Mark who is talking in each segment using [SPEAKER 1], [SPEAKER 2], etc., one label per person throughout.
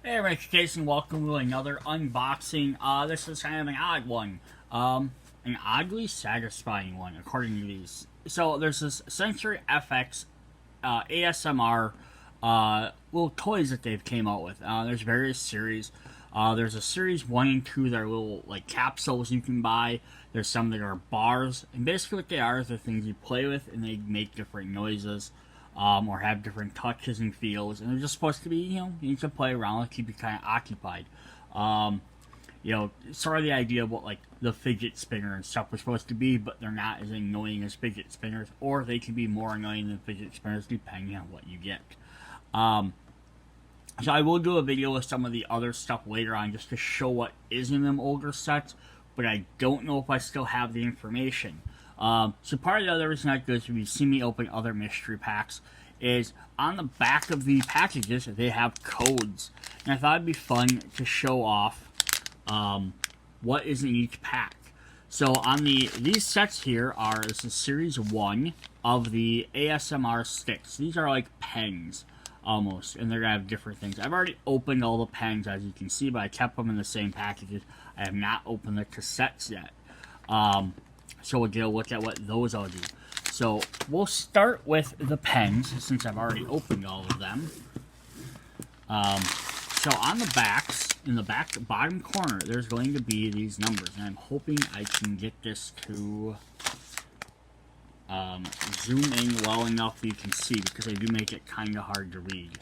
[SPEAKER 1] Hey, Rich Jason, welcome to another unboxing. This is kind of an odd one. An oddly satisfying one, according to these. So, there's this Sensory FX ASMR little toys that they've came out with. There's various series. There's a series 1 and 2 that are little, like, capsules you can buy. There's some that are bars. And basically what they are is the things you play with, and they make different noises. Or have different touches and feels, and they're just supposed to be, you need to play around and keep you kind of occupied. Sort of the idea of what, like, the fidget spinner and stuff was supposed to be, but they're not as annoying as fidget spinners, or they can be more annoying than fidget spinners, depending on what you get. So I will do a video with some of the other stuff later on, just to show what is in them older sets, but I don't know if I still have the information. So part of the other reason I go is if you see me open other mystery packs, is on the back of the packages they have codes, and I thought it'd be fun to show off what is in each pack. So on these sets here this is series 1 of the ASMR sticks. These are like pens almost, and they're gonna have different things. I've already opened all the pens, as you can see, but I kept them in the same packages. I have not opened the cassettes yet. So we'll get a look at what those all do. So we'll start with the pens, since I've already opened all of them. So on the backs, in the bottom corner, there's going to be these numbers. And I'm hoping I can get this to zoom in well enough that you can see, because they do make it kind of hard to read.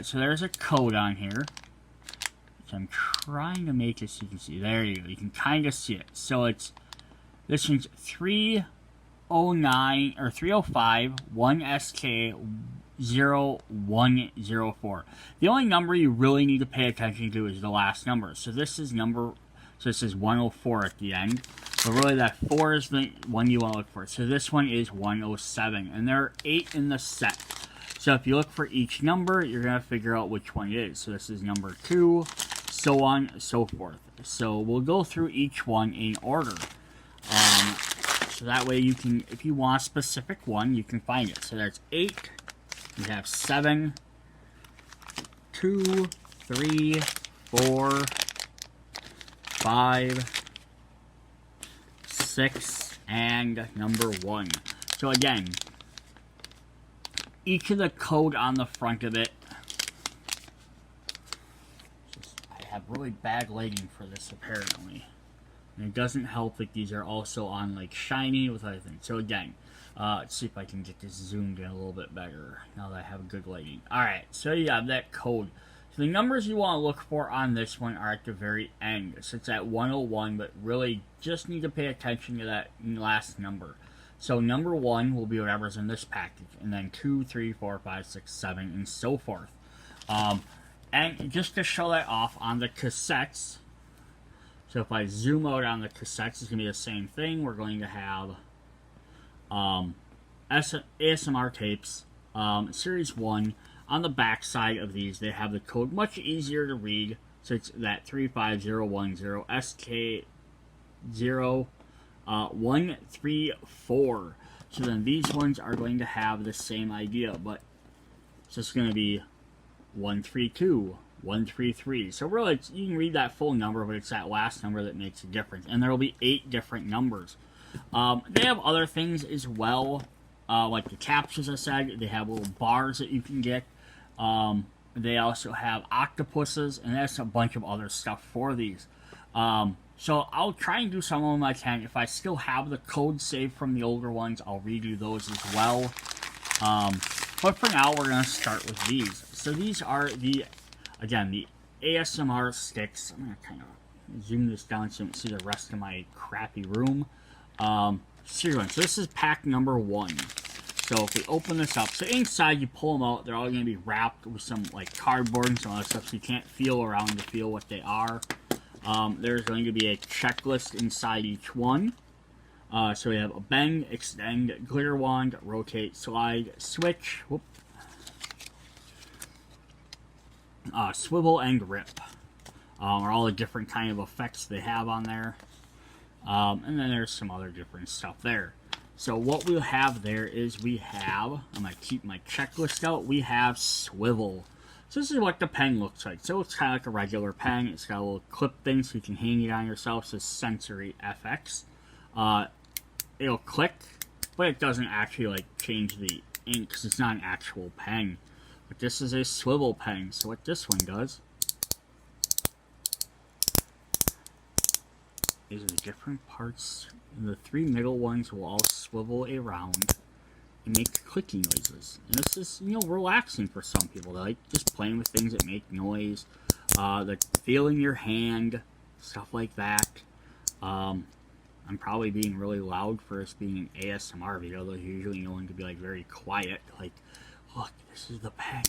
[SPEAKER 1] So there's a code on here. I'm trying to make it so you can see. There you go. You can kind of see it. So this one's 309 or 305 1SK 0104. The only number you really need to pay attention to is the last number. So this is 104 at the end. But really that 4 is the one you want to look for. So this one is 107, and there are 8 in the set. So if you look for each number, you're going to figure out which one it is. So this is number 2, so on and so forth. So we'll go through each one in order. So that way you can, if you want a specific one, you can find it. So there's 8, you have 7, 2, 3, 4, 5, 6, and number 1. So again, each of the code on the front of it, I have really bad lighting for this apparently, and it doesn't help that these are also on like shiny with other things. So again, let's see if I can get this zoomed in a little bit better now that I have good lighting. Alright, so you have that code. So the numbers you want to look for on this one are at the very end. So it's at 101, but really just need to pay attention to that last number. So number 1 will be whatever's in this package, and then 2, 3, 4, 5, 6, 7, and so forth. And just to show that off on the cassettes, so if I zoom out on the cassettes, it's going to be the same thing. We're going to have ASMR tapes, series 1. On the back side of these, they have the code, much easier to read. So it's that 35010 SK0 134. So then these ones are going to have the same idea, but it's just going to be 132, 133. So really, you can read that full number, but it's that last number that makes a difference. And there will be 8 different numbers. They have other things as well, like the capsules I said. They have little bars that you can get. They also have octopuses, and there's a bunch of other stuff for these. So I'll try and do some of them I can. If I still have the code saved from the older ones, I'll redo those as well. But for now, we're going to start with these. So these are the ASMR sticks. I'm going to kind of zoom this down so you can see the rest of my crappy room. Series 1. So this is pack number 1. So if we open this up, so inside you pull them out, they're all going to be wrapped with some like cardboard and some other stuff, so you can't feel around to feel what they are. There's going to be a checklist inside each one. So we have a bend, extend, glitter wand, rotate, slide, switch, swivel, and grip. Are all the different kind of effects they have on there. And then there's some other different stuff there. So what we'll have there is I'm going to keep my checklist out, we have swivel. So this is what the pen looks like. So it's kind of like a regular pen. It's got a little clip thing so you can hang it on yourself. It says Sensory FX. It'll click, but it doesn't actually like change the ink because it's not an actual pen. But this is a swivel pen. So what this one does is the different parts, the three middle ones will all swivel around and make clicking noises. And this is, relaxing for some people. They like just playing with things that make noise, the feeling your hand, stuff like that. I'm probably being really loud for this being an ASMR video, though usually known to be like very quiet. Like, look, this is the pen.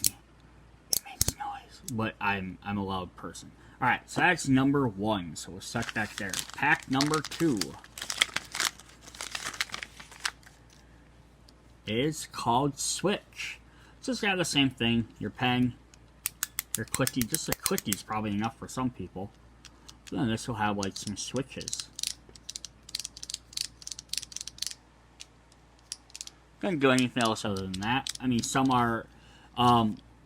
[SPEAKER 1] It makes noise. But I'm a loud person. Alright, so that's number 1. So we'll set that there. Pack number 2 is called Switch. It's just got the same thing. Your pen, your clicky. Just a clicky is probably enough for some people. So then this will have like some switches. Doesn't do anything else other than that. I mean, some are,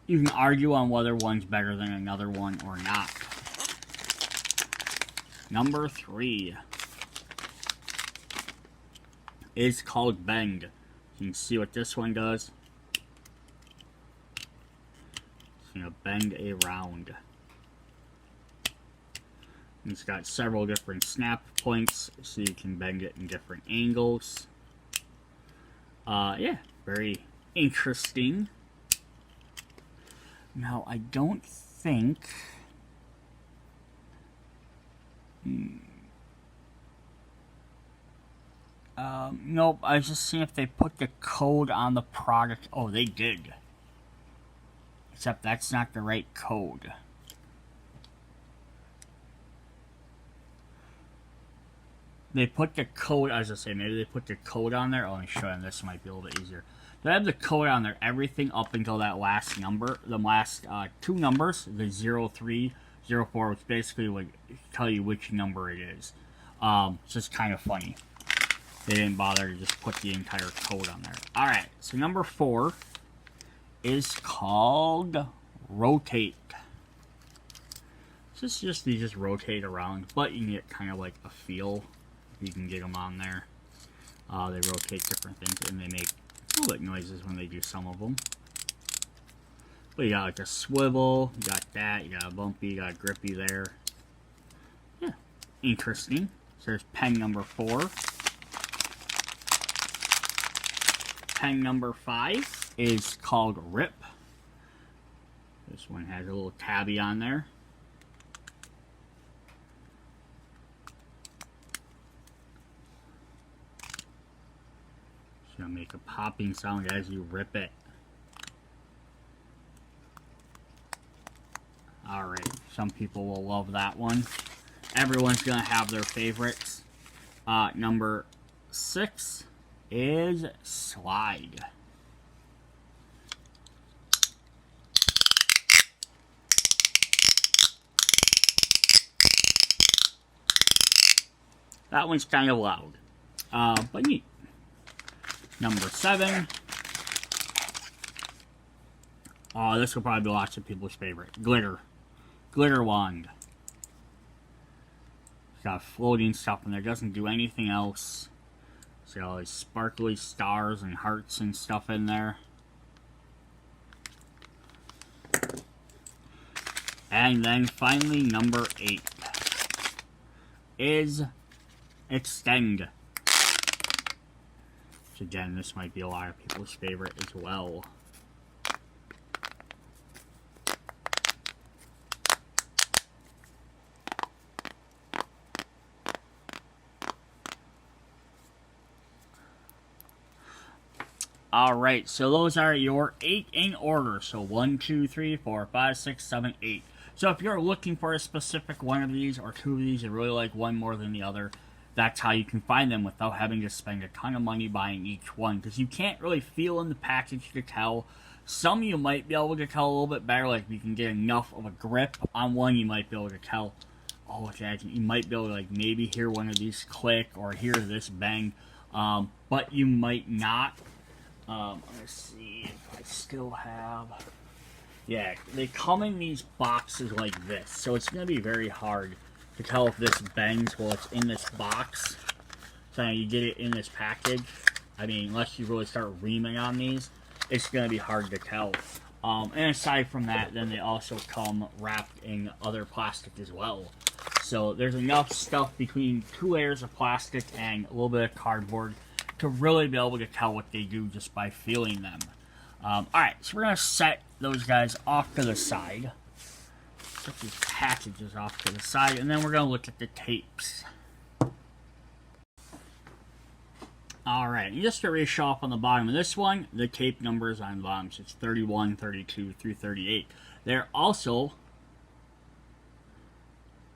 [SPEAKER 1] you can argue on whether one's better than another one or not. Number 3 is called Bend. You can see what this one does. It's going to bend around. And it's got several different snap points, so you can bend it in different angles. Yeah, very interesting. Now, I don't think... nope, I was just seeing if they put the code on the product. Oh, they did. Except that's not the right code. They put the code, I was going to say, maybe they put the code on there. Oh, let me show you, this might be a little bit easier. They have the code on there, everything up until that last number. The last 2 numbers, the 03, 04, which basically would tell you which number it is. It's just kind of funny. They didn't bother to just put the entire code on there. Alright, so number 4 is called Rotate. So this is just, these just rotate around, but you can get kind of like a feel. You can get them on there. They rotate different things, and they make a little bit noises when they do some of them. But you got like a swivel, you got that, you got a bumpy, you got a grippy there. Yeah, interesting. So there's pen number 4. Pen number 5 is called Rip. This one has a little tabby on there. It's going to make a popping sound as you rip it. Alright, some people will love that one. Everyone's going to have their favorites. Number 6 is Slide. That one's kind of loud, but neat. Number 7. Oh, this will probably be lots of people's favorite. Glitter. Glitter wand. It's got floating stuff in there. Doesn't do anything else. It's got all these sparkly stars and hearts and stuff in there. And then finally, number 8 is Extend. So again, this might be a lot of people's favorite as well. Alright, so those are your 8 in order. So 1, 2, 3, 4, 5, 6, 7, 8. So if you're looking for a specific one of these or 2 of these, you really like one more than the other, that's how you can find them without having to spend a ton of money buying each one. Because you can't really feel in the package to tell. Some you might be able to tell a little bit better. Like you can get enough of a grip on one, you might be able to tell. Oh, you might be able to like maybe hear one of these click or hear this bang. but you might not. Let's see if I still have. Yeah, they come in these boxes like this, so it's going to be very hard to tell if this bends while it's in this box. So you get it in this package. I mean, unless you really start reaming on these, it's going to be hard to tell. And aside from that, then they also come wrapped in other plastic as well. So there's enough stuff between 2 layers of plastic and a little bit of cardboard to really be able to tell what they do just by feeling them. Alright, so we're going to set those guys off to the side. Set these packages off to the side, and then we're going to look at the tapes. Alright, and just to re-show off on the bottom of this one, the tape numbers on the bottom, so it's 31, 32 through 38. They're also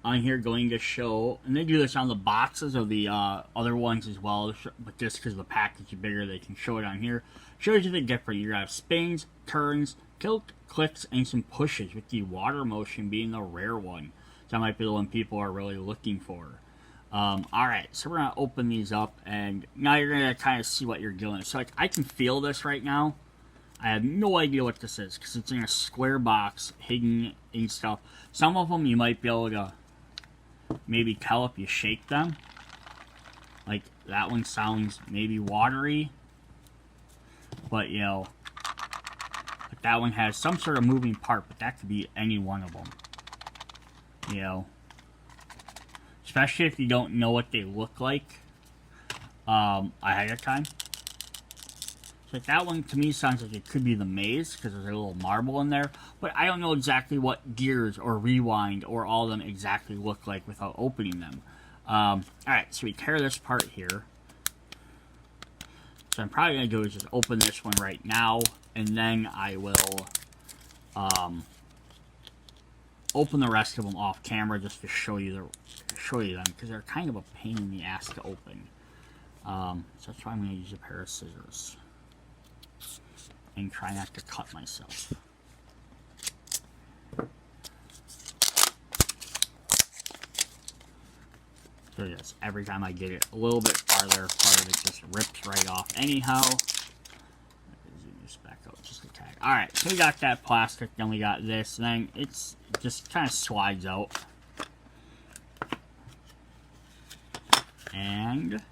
[SPEAKER 1] on here going to show, and they do this on the boxes of the other ones as well, but just because the package is bigger, they can show it on here. Shows you the different. You have spins, turns, tilt, clicks, and some pushes, with the water motion being the rare one. So that might be the one people are really looking for. Alright, so we're going to open these up, and now you're going to kind of see what you're doing. So, like, I can feel this right now. I have no idea what this is, because it's in a square box, hidden in stuff. Some of them you might be able to maybe tell if you shake them. Like, that one sounds maybe watery. But, you know, but that one has some sort of moving part, but that could be any one of them. You know. Especially if you don't know what they look like ahead of time. So like that one to me sounds like it could be the maze because there's a little marble in there. But I don't know exactly what gears or rewind or all of them exactly look like without opening them. Alright, so we tear this part here. So I'm probably going to do is just open this one right now. And then I will open the rest of them off camera just to show you them because they're kind of a pain in the ass to open. So that's why I'm going to use a pair of scissors and try not to cut myself. So yes, every time I get it a little bit farther, part of it just rips right off anyhow. Zoom this back out just a tag. Alright, so we got that plastic, then we got this, then it's just kind of slides out. And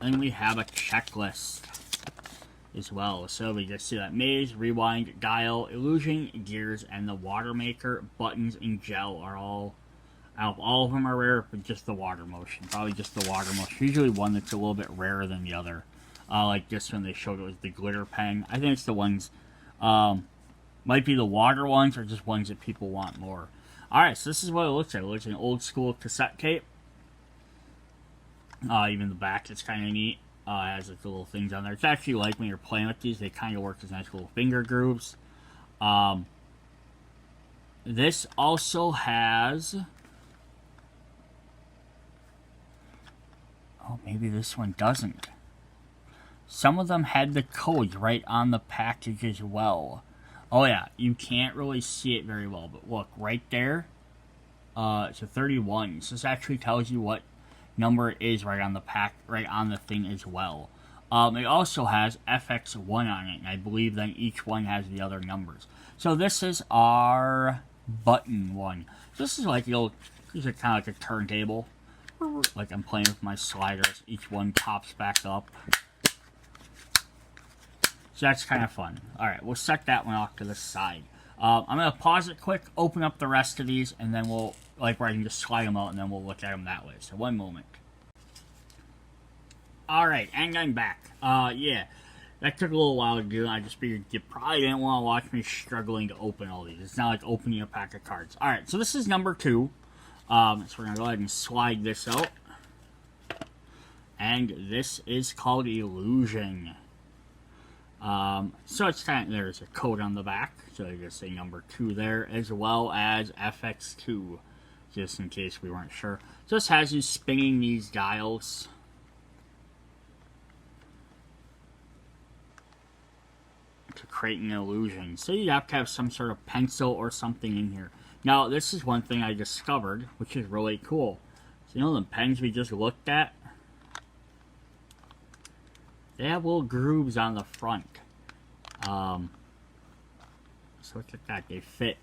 [SPEAKER 1] then we have a checklist as well. So we just see that maze, rewind, dial, illusion, gears, and the water maker, buttons, and gel are all of them are rare, but just the water motion. Probably just the water motion. Usually one that's a little bit rarer than the other. Like this one they showed it was the glitter pen. I think it's the ones, might be the water ones or just ones that people want more. Alright, so this is what it looks like. It looks like an old school cassette tape. Even the back is kind of neat. Has like the little things on there. It's actually like when you're playing with these, they kind of work as nice little finger grooves. This also has... Oh, maybe this one doesn't. Some of them had the codes right on the package as well. Oh yeah, you can't really see it very well, but look, right there, it's a 31. So this actually tells you what number it is right on the right on the thing as well. It also has FX1 on it, and I believe then each one has the other numbers. So this is our button one. This is like these are kind of like a turntable. Like I'm playing with my sliders. Each one pops back up. So that's kind of fun. Alright, we'll set that one off to the side. I'm going to pause it quick, open up the rest of these, and then we'll, like where I can just slide them out, and then we'll look at them that way. So one moment. Alright, and I'm back. Yeah, that took a little while to do. I just figured you probably didn't want to watch me struggling to open all these. It's not like opening a pack of cards. Alright, so this is number 2. So we're going to go ahead and slide this out. And this is called Illusion. So it's kind of, there's a code on the back. So I just say number 2 there, as well as FX2. Just in case we weren't sure. So this has you spinning these dials. To create an illusion. So you have to have some sort of pencil or something in here. Now, this is one thing I discovered, which is really cool. So, you know the pens we just looked at? They have little grooves on the front. So look at that. They fit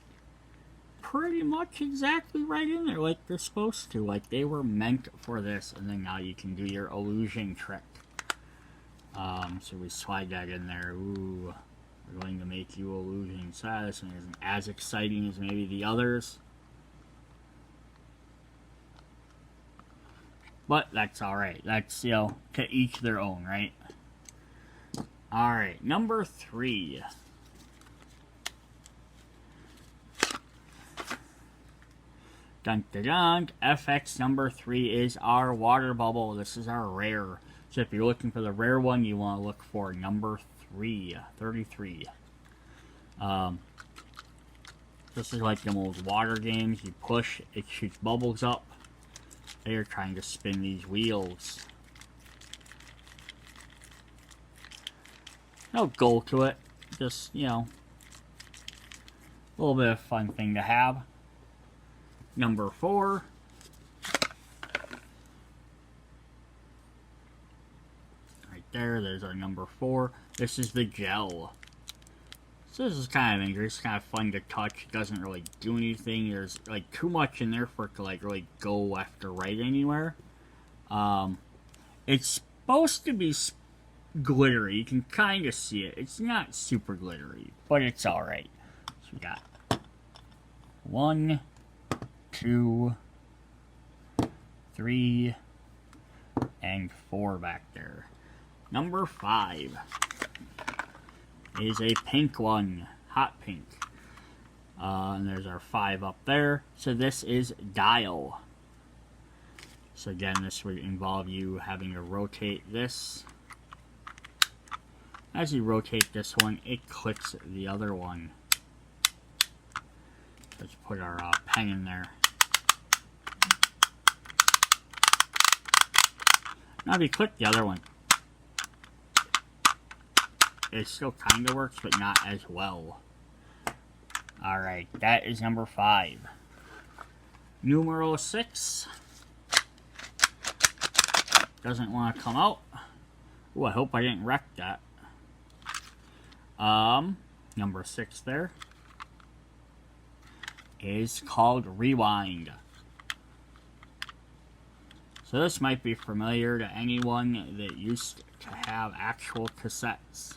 [SPEAKER 1] pretty much exactly right in there like they're supposed to. Like they were meant for this. And then now you can do your illusion trick. So we slide that in there. Ooh. We're going to make you illusion. So this one isn't as exciting as maybe the others. But that's alright. That's, you know, to each their own, right? Alright, number 3. Dun dun dun. FX number 3 is our water bubble. This is our rare. So if you're looking for the rare one, you want to look for number 33. This is like the old water games. You push, it shoots bubbles up. They're trying to spin these wheels. No goal to it. Just, you know, a little bit of fun thing to have. Number 4. Right there, there's our number 4. This is the gel. So this is kind of interesting, kind of fun to touch. It doesn't really do anything. There's like too much in there for it to like really go left or right anywhere. It's supposed to be glittery. You can kind of see it. It's not super glittery, but it's alright. So we got 1, 2, 3, and 4 back there. Number 5 is a pink one. Hot pink. And there's our 5 up there. So this is dial. So again, this would involve you having to rotate this. As you rotate this one, it clicks the other one. Let's put our pen in there. Now if you click the other one, it still kind of works, but not as well. Alright, that is number 5. Numero 6. Doesn't want to come out. Ooh, I hope I didn't wreck that. Number 6 there is called Rewind. So this might be familiar to anyone that used to have actual cassettes.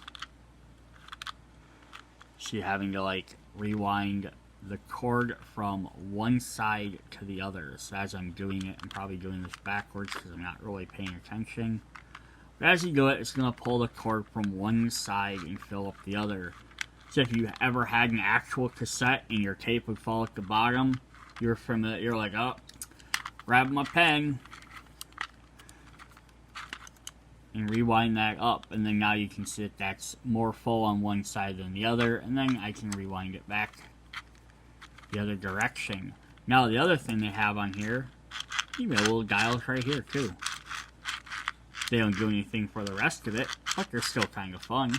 [SPEAKER 1] So you're having to like rewind the cord from one side to the other. So as I'm doing it, I'm probably doing this backwards because I'm not really paying attention. But as you do it, it's going to pull the cord from one side and fill up the other. So if you ever had an actual cassette and your tape would fall at the bottom, you're familiar. You're like, oh, grab my pen and rewind that up, and then now you can see that that's more full on one side than the other, and then I can rewind it back the other direction. Now the other thing they have on here, even a little dials right here too. They don't do anything for the rest of it, but they're still kind of fun.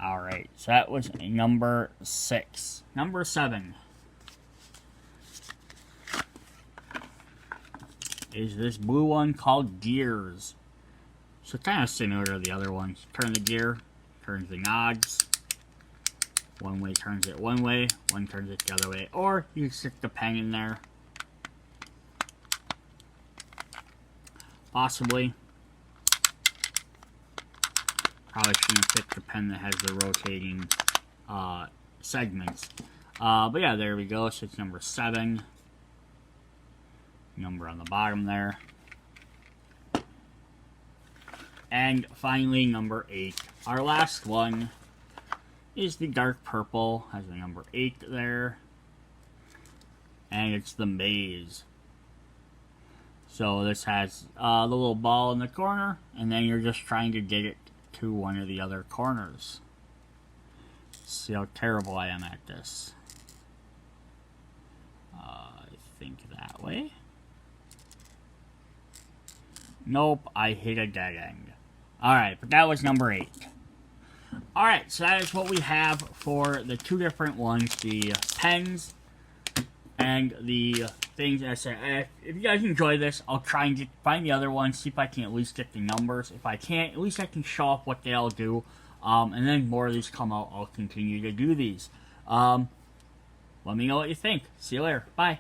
[SPEAKER 1] Alright, so that was number 6. Number 7 is this blue one called Gears. So kind of similar to the other ones. Turn the gear, turns the nods. One way turns it one way, one turns it the other way. Or you stick the pen in there. Possibly. Probably shouldn't pick the pen that has the rotating segments. But yeah, there we go. So it's number 7. Number on the bottom there. And finally, number 8. Our last one is the dark purple. Has the number 8 there. And it's the maze. So this has the little ball in the corner, and then you're just trying to get it to one of the other corners. See how terrible I am at this. I think that way. Nope, I hit a dead end. Alright, but that was number 8. Alright, so that is what we have for the 2 different ones. The pens and the things. I said, if you guys enjoy this, I'll try and find the other ones, see if I can at least get the numbers. If I can't, at least I can show off what they all do. And then more of these come out, I'll continue to do these. Let me know what you think. See you later. Bye.